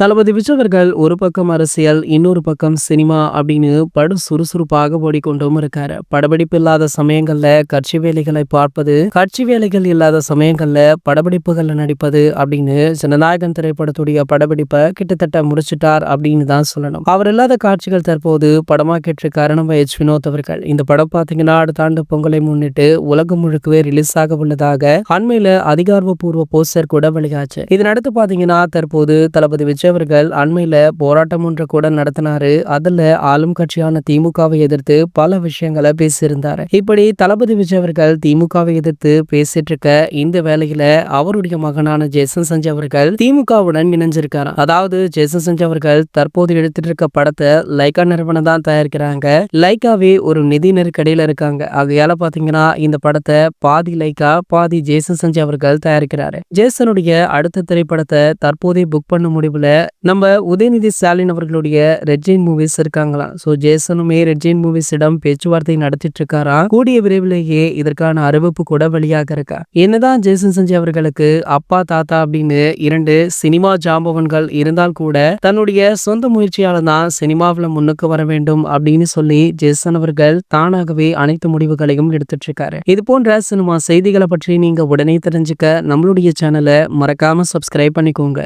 தளபதி விஜய் அவர்கள் ஒரு பக்கம் அரசியல், இன்னொரு பக்கம் சினிமா அப்படின்னு படு சுறுசுறுப்பாக ஓடிக்கொண்டும் இருக்காரு. படப்பிடிப்பு இல்லாத சமயங்கள்ல கட்சி வேலைகளை பார்ப்பது, கட்சி வேலைகள் இல்லாத சமயங்கள்ல படப்பிடிப்புகள்ல நடிப்பது அப்படின்னு ஜனநாயகன் திரைப்படத்துடைய படப்பிடிப்பை கிட்டத்தட்ட முடிச்சிட்டார் அப்படின்னு தான் சொல்லணும். அவர் இல்லாத காட்சிகள் தற்போது படமாக்கிட்டு இருக்காரு நம்ம வினோத் அவர்கள். இந்த படம் பாத்தீங்கன்னா அடுத்த ஆண்டு பொங்கலை முன்னிட்டு உலகம் முழுக்கவே ரிலீஸ் ஆக உள்ளதாக அண்மையில அதிகாரப்பூர்வ போஸ்டர் கூட வெளியாச்சு. இதனடுத்து பாத்தீங்கன்னா தற்போது தளபதி விஜய் அவர்கள் அண்மையில போராட்டம் ஒன்று கூட நடத்தினாரு. அதுல ஆளும் கட்சியான திமுகவை எதிர்த்து பல விஷயங்களை பேசியிருந்தாரு. இப்படி தளபதி விஜய் அவர்கள் திமுகவை எதிர்த்து பேசிட்டு இருக்க இந்த வேளையில அவருடைய மகனான ஜேசன் சஞ்சய் அவர்கள் திமுகவுடன் இணைஞ்சிருக்காரு. அதாவது ஜேசன் சஞ்சய் அவர்கள் தற்போது எடுத்துட்டு இருக்க படத்தை லைகா நிறுவனம் தான் தயாரிக்கிறாங்க. லைகாவே ஒரு நிதி நெருக்கடியில இருக்காங்க. ஆகையால பாத்தீங்கன்னா இந்த படத்தை பாதி லைகா பாதி ஜேசன் சஞ்சய் அவர்கள் தயாரிக்கிறாரு. ஜேசனுடைய அடுத்த திரைப்படத்தை தற்போதே புக் பண்ண முடிவுல நம்ம உதயநிதி ஸ்டாலின் அவர்களுடைய ரெட் ஜெயின் மூவிஸ் இருக்காங்களாம். சோ ஜேசனுமே ரெட் ஜெயின் மூவிஸிடம் பேச்சுவார்த்தை நடத்திட்டு இருக்காராம். கூடிய விரைவிலேயே இதற்கான அறிவிப்பு கூட வெளியாக இருக்கா. என்னதான் ஜேசன் சஞ்சய் அவர்களுக்கு அப்பா தாத்தா அப்படின்னு இரண்டு சினிமா ஜாம்பவன்கள் இருந்தால் கூட தன்னுடைய சொந்த முயற்சியால தான் சினிமாவில முன்னுக்கு வர வேண்டும் அப்படின்னு சொல்லி ஜேசன் அவர்கள் தானாகவே அனைத்து முடிவுகளையும் எடுத்துட்டு இருக்காரு. இது போன்ற சினிமா செய்திகளை பற்றி நீங்க உடனே தெரிஞ்சுக்க நம்மளுடைய சேனலை மறக்காம சப்ஸ்கிரைப் பண்ணிக்கோங்க.